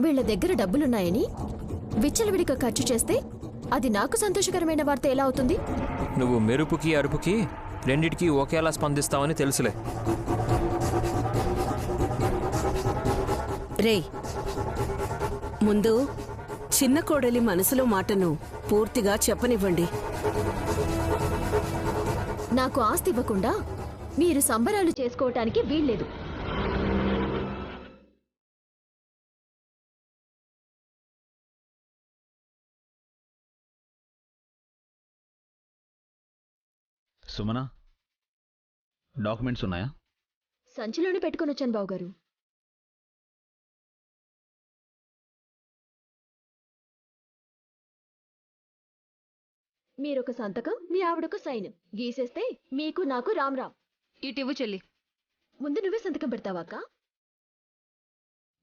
వీళ్ళ దగ్గర డబ్బులున్నాయని విచ్చలవిడిగా ఖర్చు చేస్తే అది నాకు సంతోషకరమైన వార్త ఎలా అవుతుంది? నువ్వు మెరుపుకి అరుపుకి రెండిటికి ఒకేలా స్పందిస్తావని తెలుసులే. రేయ్, ముందు చిన్న కోడలి మనసులో మాటను పూర్తిగా చెప్పనివ్వండి. నాకు ఆస్తి ఇవ్వకుండా మీరు సంబరాలు చేసుకోవటానికి వీల్లేదు. సుమన, డాక్యుమెంట్స్ ఉన్నాయా? సంచిలోనే పెట్టుకుని వచ్చాను బావగారు. మీరొక సంతకం, మీ ఆవిడొక సైన్ గీసేస్తే మీకు నాకు రామ్ రామ్. ఇటివ్వు చెల్లి. ముందు నువ్వే సంతకం పెడతావాక?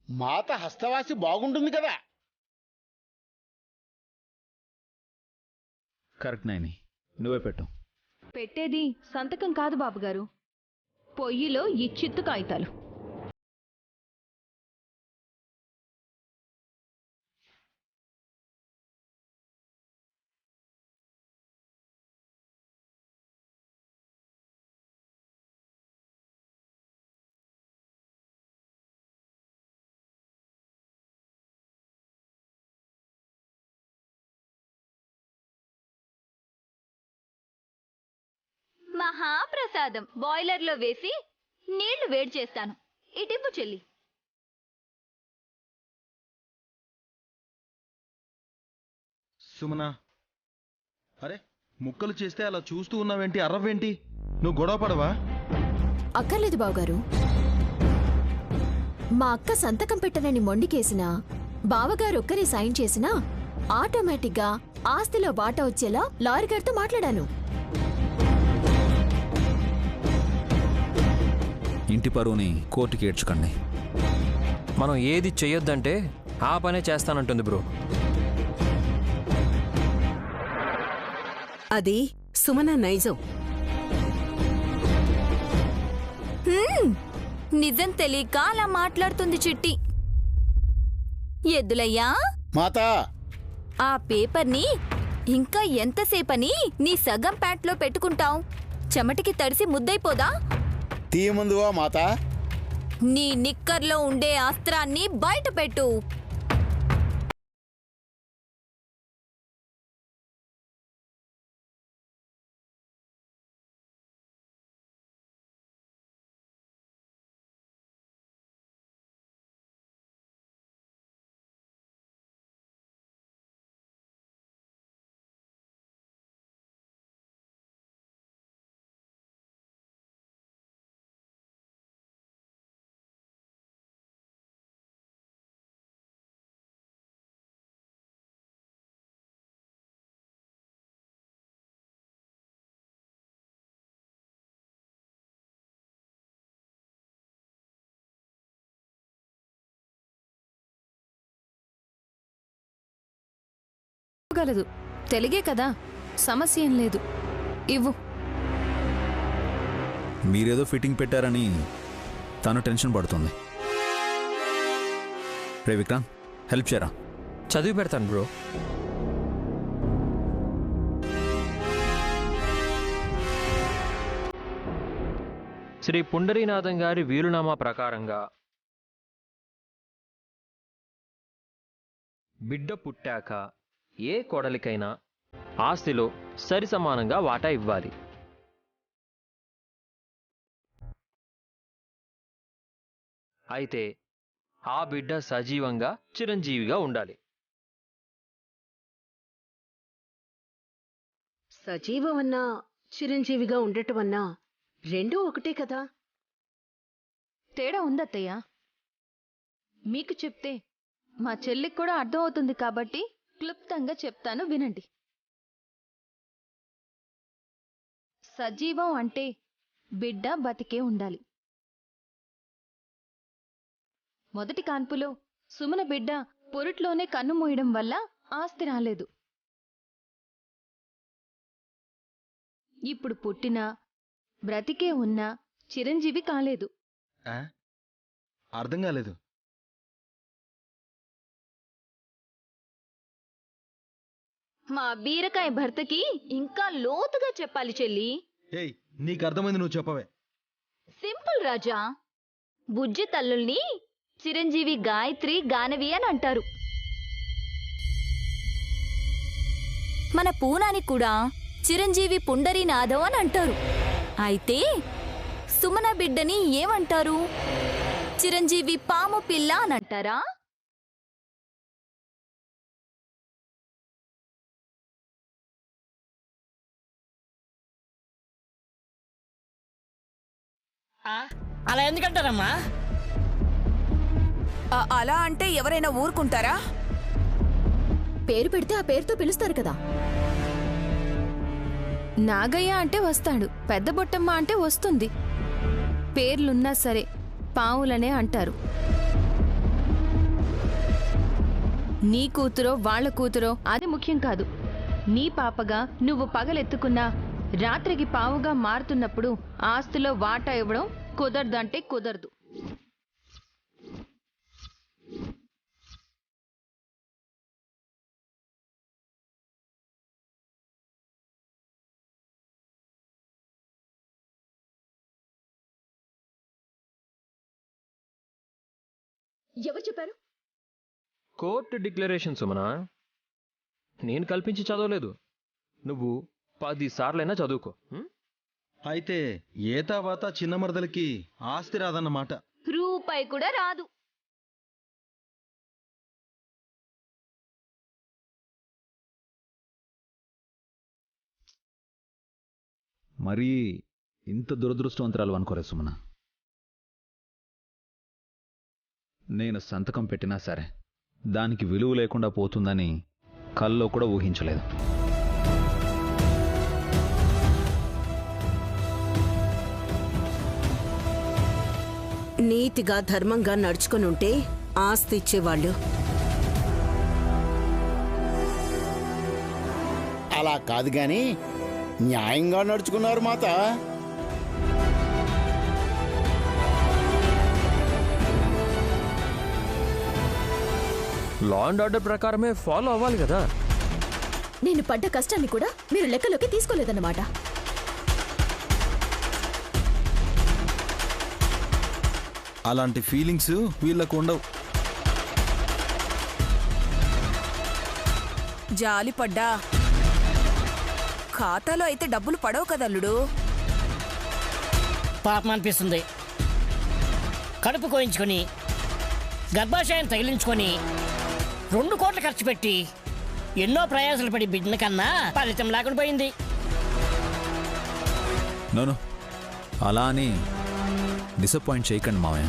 మాత హస్తవాసి బాగుంటుంది కదా. కరెక్ట్ నైని, నువ్వే పెట్టు. పెట్టేది సంతకం కాదు బాబుగారు, పొయ్యిలో ఈ చిత్తు కాగితాలు. మహాప్రసాదం బాయిలర్లో వేసి నీళ్లు వేడి చేస్తాను. ఇటివ్వు చెల్లి. సుమనా, అరే ముక్కలు చేస్తే అలా చూస్తూ ఉన్నావేంటి? అర్రవేంటి? నువ్వు గొడవ పడవా? అక్కర్లేదు బావగారు. మా అక్క సంతకం పెట్టనని మొండికేసినా, బావగారు ఒక్కరే సైన్ చేసినా ఆటోమేటిక్గా ఆస్తిలో వాటా వచ్చేలా లాయర్ గారితో మాట్లాడాను. ఇంటి పరువుని కోర్టుకి ఏడ్చుకండి. మనం ఏది చెయ్యొద్దంటే ఆ పనే చేస్తానంటుంది బ్రో. అది సుమన నైజం. నిజం తెలియక అలా మాట్లాడుతుంది చిట్టి. ఎద్దులయ్యా, మాతా ఆ పేపర్ని ఇంకా ఎంతసేపని నీ సగం ప్యాంట్లో పెట్టుకుంటావు? చెమటికి తడిసి ముద్దైపోదా? తీ ముందువా మాతా. నీ నిక్కర్లో ఉండే అస్త్రాన్ని బయట పెట్టు. గలదు, తెలుగే కదా, సమస్య ఏం లేదు. ఇవ్వు. మీరేదో ఫిట్టింగ్ పెట్టారని తను టెన్షన్ పడుతుంది. రే విక్రాంత్, హెల్ప్ చేయరా. చదివి పెడతాను బ్రో. శ్రీ పుండరీనాథం గారి వీలునామా ప్రకారంగా బిడ్డ పుట్టాక ఏ కోడలికైనా ఆస్తిలో సరిసమానంగా వాటా ఇవ్వాలి. అయితే ఆ బిడ్డ సజీవంగా చిరంజీవిగా ఉండాలి. సజీవమన్నా చిరంజీవిగా ఉండటమన్నా రెండూ ఒకటే కదా. తేడా ఉందత్తయ్య. మీకు చెప్తే మా చెల్లికి కూడా అర్థం అవుతుంది కాబట్టి క్లుప్తంగా చెప్తాను, వినండి. సజీవం అంటే బిడ్డ బతికే ఉండాలి. మొదటి కాన్పులో సుమన బిడ్డ పొరుట్లోనే కన్ను మూయడం వల్ల ఆస్తి రాలేదు. ఇప్పుడు పుట్టినా బ్రతికే ఉన్నా చిరంజీవి కాలేదు. అర్థం కాలేదు. మా బీరకాయ భర్తకి ఇంకా లోతుగా చెప్పాలి చెల్లి. ఏయ్ నీకు అర్థమైంది, నువ్వు చెప్పవే. సింపుల్ రాజా. బుజ్జి తల్లుల్ని చిరంజీవి గాయత్రి గానవి అని అంటారు. మన పూనాని కూడా చిరంజీవి పుండరీనాథం అని అంటారు. అయితే సుమన బిడ్డని ఏమంటారు? చిరంజీవి పాము పిల్ల అని అంటారా? అలా ఎందుకంటారమ్మా? అలా అంటే ఎవరైనా ఊరుకుంటారా? పేరు పెడితే ఆ పేరుతో పిలుస్తారు కదా. నాగయ్య అంటే వస్తాడు, పెద్ద బొట్టమ్మ అంటే వస్తుంది. పేర్లున్నా సరే పావులనే అంటారు. నీ కూతురో వాళ్ళ కూతురో అది ముఖ్యం కాదు. నీ పాపగా నువ్వు పగలెత్తుకున్నా రాత్రికి పావుగా మారుతున్నప్పుడు ఆస్తిలో వాటా ఇవ్వడం కుదరదంటే కుదరదు. ఎవరు చెప్పారు? కోర్టు డిక్లరేషన్ సుమనా. నేను కల్పించి చదవలేదు. నువ్వు 10 సార్లైనా చదువుకో. అయితే ఏ తర్వాత చిన్న మరదలకి ఆస్తి రాదన్నమాట. రూపాయి కూడా రాదు. మరీ ఇంత దురదృష్టవంతరాలు అనుకోరే సుమన. నేను సంతకం పెట్టినా సరే దానికి విలువ లేకుండా పోతుందని కల్లో కూడా ఊహించలేదు. నీతిగా ధర్మంగా నడుచుకునుంటే ఆస్తి ఇచ్చేవాళ్ళు. అలా కాదు గాని న్యాయంగా నడుచుకున్నారు మాత. లా అండ్ ఆర్డర్ ప్రకారమే ఫాలో అవ్వాలి కదా. నేను పడ్డ కష్టాన్ని కూడా మీరు లెక్కలోకి తీసుకోలేదన్నమాట. అలాంటి ఫీలింగ్స్ వీళ్ళకు ఉండవు. జాలిపడ్డా ఖాతాలో అయితే డబ్బులు పడవు కదల్లుడు. పాపం అనిపిస్తుంది. కడుపు కోయించుకొని గర్భాశయం తగిలించుకొని 2 కోట్లు ఖర్చు పెట్టి ఎన్నో ప్రయాసాలు పడి బిడ్డ కన్నా ఫలితం లేకుండా పోయింది. నోను అలా అని డిసప్పాయింట్ చేయకండి మావయ్య.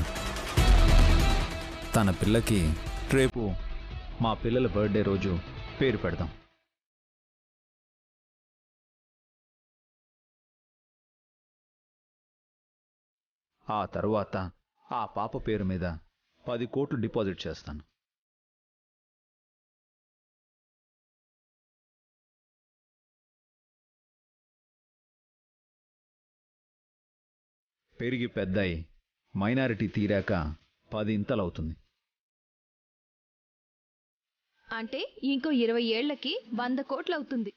తన పిల్లకి రేపు మా పిల్లల బర్త్డే రోజు పేరు పెడదాం. ఆ తరువాత ఆ పాప పేరు మీద 10 కోట్లు డిపాజిట్ చేస్తాను. పెరిగి పెద్దయి మైనారిటీ తీరాక 10 ఇంతలవుతుంది. అంటే ఇంకో 20 ఏళ్లకి 100 కోట్లు అవుతుంది.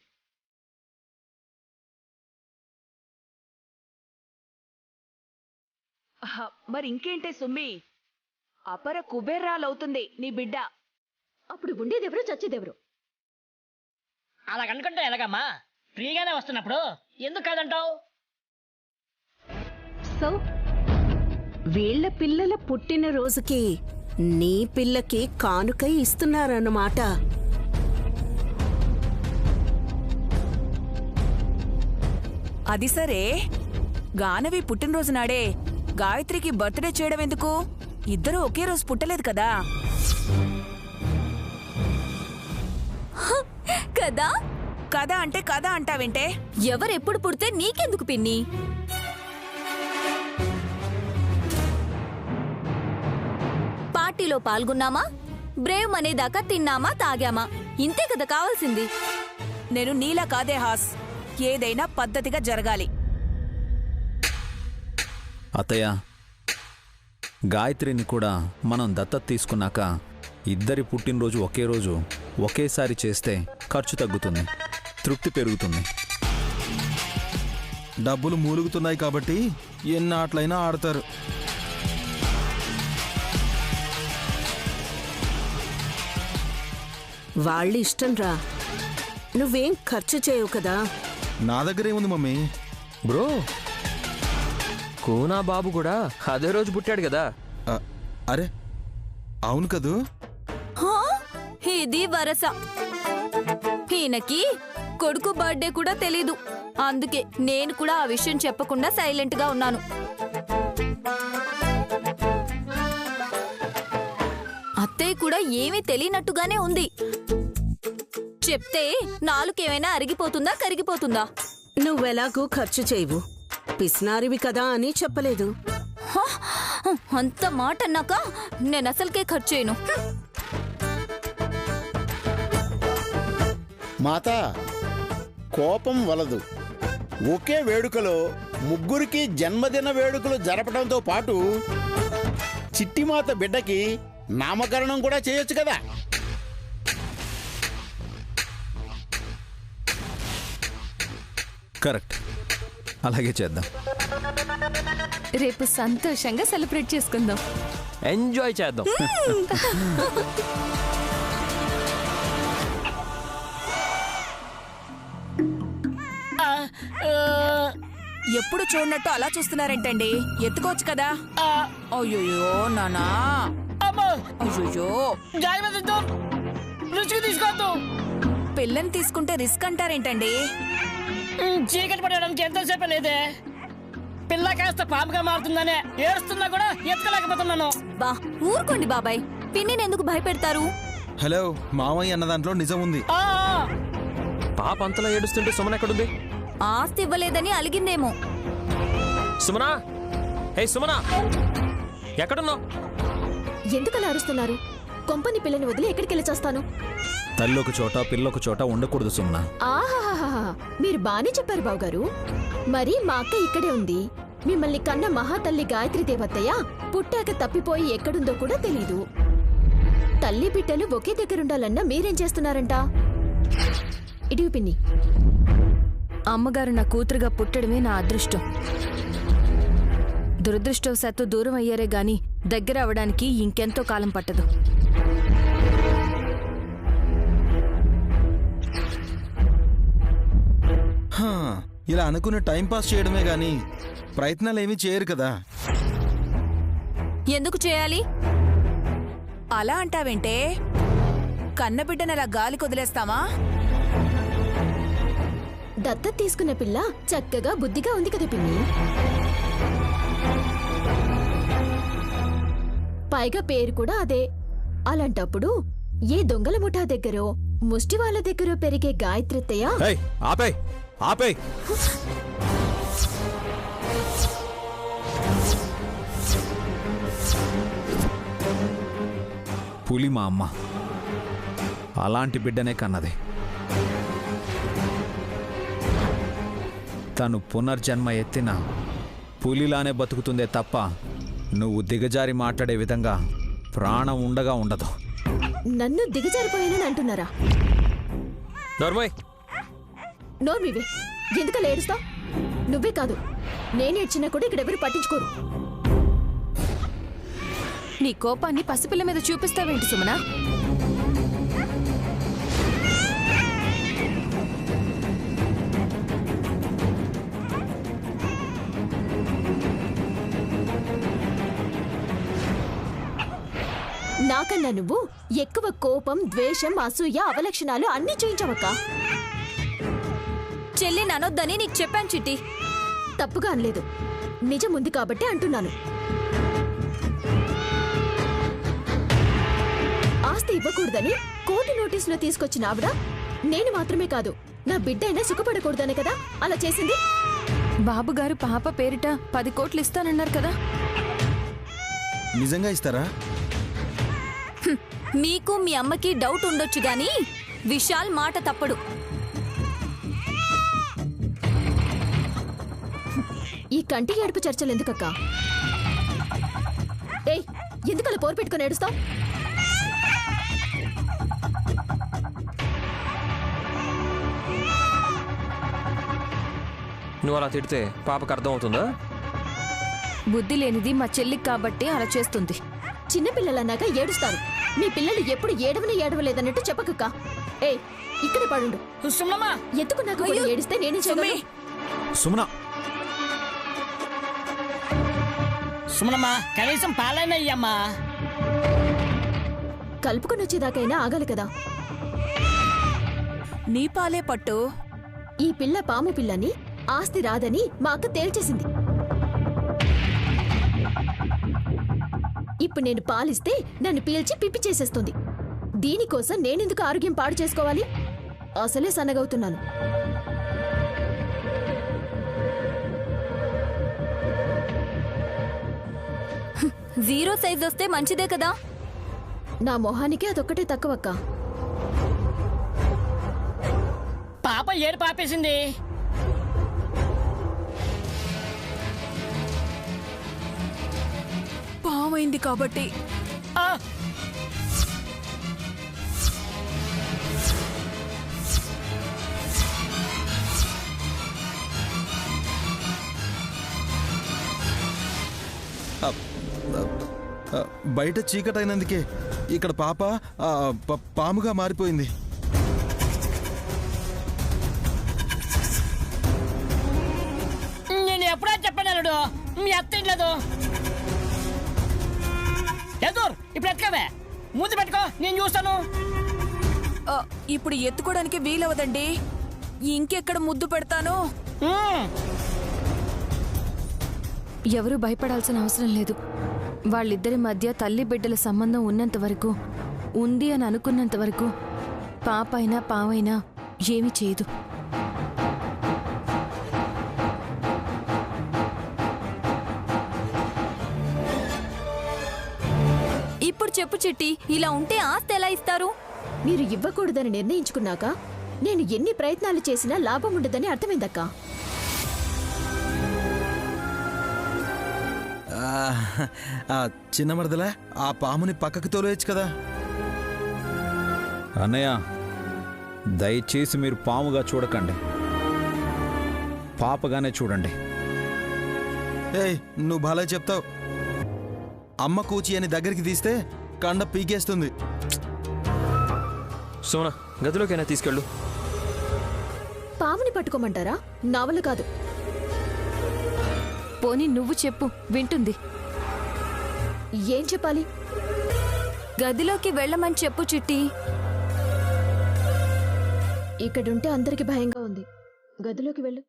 మరి ఇంకేంటే సుమ్మి, అపర కుబేర్రాలవుతుంది నీ బిడ్డ. అప్పుడు ఉండేదెవరో చచ్చేదెవరో. అలా కనుకుంటే ఎలాగమ్మా? ఫ్రీగానే వస్తున్నప్పుడు ఎందుకు కాదంటావు? సో వీళ్ళ పిల్లల పుట్టినరోజుకి నీ పిల్లకి కానుకై ఇస్తున్నారన్నమాట. అది సరే, గానవి పుట్టినరోజు నాడే గాయత్రికి బర్త్డే చేయడం ఎందుకు? ఇద్దరూ ఒకే రోజు పుట్టలేదు కదా. కదా కదా అంటే కదా అంటావేంటే? ఎవరెప్పుడు పుడితే నీకెందుకు పిన్ని? పార్టీలో పాల్గొన్నామా, బ్రేవ్ అనేదాకా తిన్నామా తాగామా, ఇంతే కదా కావాల్సింది. నేను నీలా కాదే హాస్, ఏదైనా పద్ధతిగా జరగాలి. అత్తయ్య, గాయత్రిని కూడా మనం దత్తత తీసుకున్నాక ఇద్దరి పుట్టినరోజు ఒకే రోజు ఒకేసారి చేస్తే ఖర్చు తగ్గుతుంది, తృప్తి పెరుగుతుంది. డబ్బులు మూలుగుతున్నాయి కాబట్టి ఎన్ని ఆటలైనా ఆడతారు. వాళ్ళ ఇష్టం రా, నువ్వేం ఖర్చు చేయవు కదా. నా దగ్గర ఏముంది మమ్మీ? బ్రో, కూనా బాబు కూడా అదే రోజు పుట్టాడు కదా. అరే అవును కదూ. ఇది వరస. ఈయనకి కొడుకు బర్త్డే కూడా తెలీదు. అందుకే నేను కూడా ఆ విషయం చెప్పకుండా సైలెంట్ గా ఉన్నాను. అత్తయ్య కూడా ఏమీ తెలియనట్టుగానే ఉంది. చెప్తే నాలుకేమైనా అరిగిపోతుందా కరిగిపోతుందా? నువ్వెలాగూ ఖర్చు చేయవు, పిసినారివి కదా అని చెప్పలేదు. అంత మాట అన్నాక నేను అసలుకే ఖర్చు చేయను. మాత, కోపం వలదు. ఒకే వేడుకలో ముగ్గురికి జన్మదిన వేడుకలు జరపడంతో పాటు చిట్టిమాత బిడ్డకి నామకరణం కూడా చేయొచ్చు కదా. కరెక్ట్, అలాగే చేద్దాం. రేపు సంతోషంగా సెలబ్రేట్ చేసుకుందాం, ఎంజాయ్ చేద్దాం. ఎప్పుడు చూడనట్టు అలా చూస్తున్నారేంటండి? ఎత్తుకోవచ్చు కదా. అయ్యో నానా, అయ్యో తీసుకోవద్దు. పిల్లని తీసుకుంటే రిస్క్ అంటారేంటండి? చీకటి పడడానికి ఎంతసేపు లేదే. పిల్ల కాస్త పాపగా మారుతుందనే ఏడుస్తున్నా కూడా ఎత్తుకోలేకపోతున్నాను. బా ఊరుకోండి బాబాయ్, పిన్నిని ఎందుకు భయపెడతారు? హలో, మామయ్య అన్న దాంట్లో నిజం ఉంది. పాప అంతలా ఏడుస్తుంటే సుమన్ ఎక్కడుంది? ఆస్తి ఇవ్వలేదని అలిగిందేమో. సుమనా, హే సుమనా, ఎక్కడున్నావు? ఎందుకలా అరుస్తున్నారు? కొంపని పిల్లని వదిలి ఎక్కడికెళ్ళి చేస్తాను? తల్లొక చోట పిల్లొక చోట ఉండకూడదు సుమన. ఆహాహాహా, మీరు బానే చెప్పారు బావగారు. మరి మా అక్క ఇక్కడే ఉంది. మిమ్మల్ని కన్న మహాతల్లి గాయత్రి దేవతయ్య పుట్టాక తప్పిపోయి ఎక్కడుందో కూడా తెలీదు. తల్లి బిడ్డలు ఒకే దగ్గరుండాలన్నా మీరేం చేస్తున్నారంట? ఇటు పిన్ని. అమ్మగారు నా కూతురుగా పుట్టడమే నా అదృష్టం. దురదృష్టవశాత్తు దూరం అయ్యారే గాని దగ్గర అవడానికి ఇంకెంతో కాలం పట్టదు. ఇలా అనుకుని టైంపాస్ చేయడమే గాని ప్రయత్నాలు ఏమీ చేయరు కదా. ఎందుకు చేయాలి? అలా అంటావేంటే? కన్నబిడ్డను అలా గాలి కొదిలేస్తామా? దత్తత తీసుకున్న పిల్ల చక్కగా బుద్ధిగా ఉంది కదా పిన్ని. పైగా పేరు కూడా అదే. అలాంటప్పుడు ఏ దొంగల ముఠా దగ్గరో ముష్టి వాళ్ళ దగ్గర పెరిగే గాయత్రిత్తయ్య. ఆపే. పులి మా అమ్మ అలాంటి బిడ్డనే కన్నది. తను పునర్జన్మ ఎత్తిన పులిలానే బతుకుతుందే తప్ప నువ్వు దిగజారి మాట్లాడే విధంగా ప్రాణం ఉండగా ఉండదు. నన్ను దిగజారిపోయానని అంటున్నారా? నోర్మివే, ఎందుకలా ఏడుస్తావ్? నువ్వే కాదు, నేనేడ్చినా కూడా ఇక్కడెవరు పట్టించుకోరు. నీ కోపాన్ని పసిపిల్ల మీద చూపిస్తావేంటి సుమనా? నాకన్నా నువ్వు ఎక్కువ కోపం, ద్వేషం, అసూయ, అవలక్షణాలు అన్నీ చూయించవక్క. చెల్లి ననొద్దని నీకు చెప్పాను చిట్టి. తప్పుగా అనలేదు, నిజం ఉంది కాబట్టి అంటున్నాను. ఆస్తి ఇవ్వకూడదని కోర్టు నోటీసులో తీసుకొచ్చిన ఆవిడ నేను మాత్రమే కాదు, నా బిడ్డ అయినా సుఖపడకూడదనే కదా అలా చేసింది. బాబుగారు పాప పేరిట 10 కోట్లు ఇస్తానన్నారు కదా. నిజంగా ఇస్తారా? మీకు మీ అమ్మకి డౌట్ ఉండొచ్చు గాని విశాల్ మాట తప్పడు. ఈ కంటి ఏడుపు చర్చలు ఎందుకక్క? ఏయ్, ఎందుకలా పోరు పెట్టుకుని ఏడుస్తావు? నువ్వు అలా తిడితే పాపకు అర్థం అవుతుందా? బుద్ధి లేనిది మా చెల్లికి కాబట్టి అలా చేస్తుంది. చిన్నపిల్లలన్నాక ఏడుస్తారు. మీ పిల్లలు ఎప్పుడు ఏడవలేదన్నట్టు చెప్పకక్క. ఏయ్, ఇక్కడ పడుండు. సుమనమ్మా ఎత్తుకున్నాక కూడా ఏడిస్తే నేనే చేయగలను. సుమన, సుమనమ్మా కనీసం పాలైనా అయ్యమ్మా. కలుపుకొని వచ్చేదాకైనా ఆగాలి కదా. నీ పాలే పట్టు. ఈ పిల్ల పాము పిల్లని ఆస్తి రాదని మా అక్క తేల్చేసింది. ఇప్పుడు నేను పాలిస్తే నన్ను పీల్చి పిప్పి చేసేస్తుంది. దీనికోసం నేనెందుకు ఆరోగ్యం పాడు చేసుకోవాలి? అసలే సన్నగవుతున్నాను. జీరో సైజ్ వస్తే మంచిదే కదా. నా మొహానికి అదొక్కటే తక్కువక్క. పాప ఏడు పాపేసింది. పామైంది కాబట్టి. బయట చీకటైనందుకే ఇక్కడ పాప పాముగా మారిపోయింది. నేను ఎప్పుడా చెప్పాను మీ అత్త లేదు. ఇప్పుడు ఎత్తుకోవే, ముందు పెట్టుకో, నేను చూస్తాను. ఇప్పుడు ఎత్తుకోవడానికి వీలవదండి. ఇంకెక్కడ ముద్దు పెడతాను. ఎవరూ భయపడాల్సిన అవసరం లేదు. వాళ్ళిద్దరి మధ్య తల్లి బిడ్డల సంబంధం ఉన్నంత వరకు, ఉంది అని అనుకున్నంత వరకు పాప అయినా పావైనా ఏమీ చేయదు. ఇప్పుడు చెప్పు చిట్టి, ఇలా ఉంటే ఆస్తి ఎలా ఇస్తారు? మీరు ఇవ్వకూడదని నిర్ణయించుకున్నాక నేను ఎన్ని ప్రయత్నాలు చేసినా లాభం ఉండదని అర్థమైందక్క. చిన్న మరదలా, ఆ పాముని పక్కకు తోలేయచ్చు కదా. అన్నయ్య, దయచేసి మీరు పాముగా చూడకండి, పాపగానే చూడండి. ఏయ్, నువ్వు భలే చెప్తావు. అమ్మ కూచి అని దగ్గరికి తీస్తే కండ పీకేస్తుంది. సుమన, గదిలోకైనా తీసుకెళ్ళు. పాముని పట్టుకోమంటారా? నా వల్ల కాదు. పోనీ నువ్వు చెప్పు, వింటుంది. ఏం చెప్పాలి? గదిలోకి వెళ్ళమని చెప్పు చిట్టి. ఇక్కడుంటే అందరికి భయంగా ఉంది. గదిలోకి వెళ్ళు.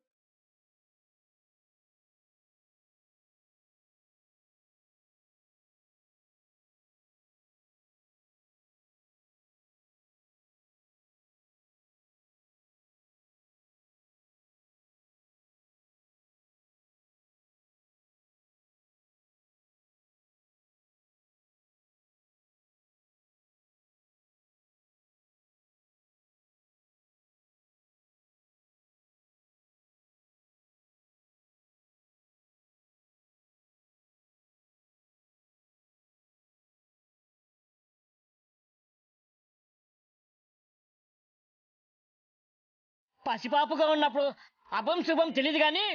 పసిపాపుగా ఉన్నప్పుడు అభం శుభం తెలియదు కానీ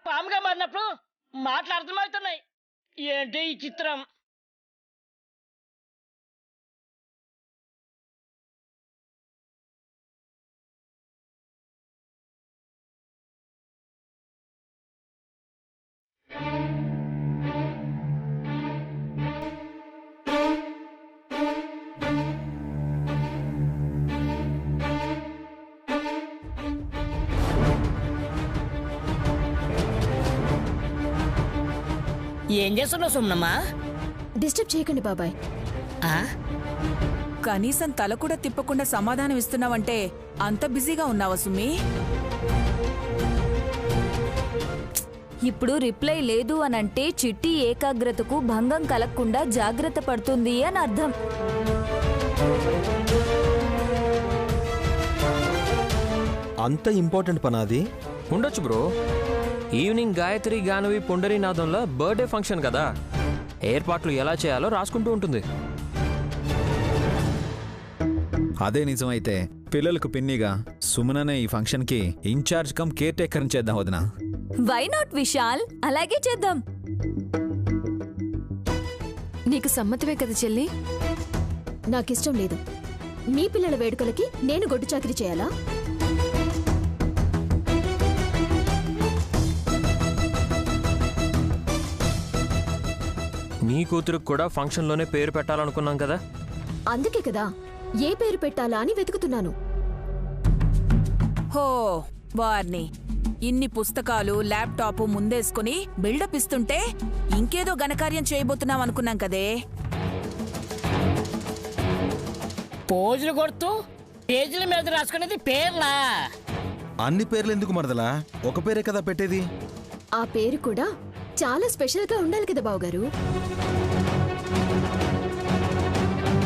పాముగా మారినప్పుడు మాటలు అర్థమవుతున్నాయి. ఏంటి ఈ చిత్రం? ఏం చేస్తున్నావు సుమనమ్మా? డిస్టర్బ్ చేయకండి బాబాయ్. కనీసం తల కూడా తిప్పకుండా సమాధానం ఇస్తున్నావంటే అంత బిజీగా ఉన్నావా సుమి? ఇప్పుడు రిప్లై లేదు అనంటే చిట్టి ఏకాగ్రతకు భంగం కలగకుండా జాగ్రత్త పడుతుంది అని అర్థం. అంత ఇంపార్టెంట్ పనాది? ఉండొచ్చు bro. Evening Gayatri గానవి పుండరీనాథంలో birthday function కదా, ఏర్పాట్లు ఎలా చేయాలో రాసుకుంటూ ఉంటుంది. అదే నిజమైతే పిల్లలకు పిన్నిగా సుమననే ఈ ఫంక్షన్కి ఇన్ఛార్జ్ కమ్ కేర్ టేకర్ చేద్దాం వదినా. వై నాట్ విశాల్, అలాగే చేద్దాం. నీకు సమ్మతమే కదా చెల్లి? నాకిష్టం లేదు. మీ పిల్లల వేడుకలకి నేను గొడ్డు చాకరీ చేయాలా? నీ కూతురుకు కూడా ఫంక్షన్లోనే పేరు పెట్టాలనుకున్నాం కదా. అందుకే కదా ఏ పేరు పెట్టాలా అని వెతుకుతున్నాను. హో వార్ని, ఇన్ని పుస్తకాలు ల్యాప్టాప్ ముందేసుకుని బిల్డప్ ఇస్తుంటే ఇంకేదో ఘనకార్యం చేయబోతున్నాం అనుకున్నాం కదే. పోజులు కొడుతూ పేజీల మీద రాసుకునేది పేర్లా? అన్ని పేర్లు ఎందుకు మరదలా, ఒక పేరే కదా పెట్టేది. ఆ పేరు కూడా చాలా స్పెషల్గా ఉండాలి కదా బావగారు.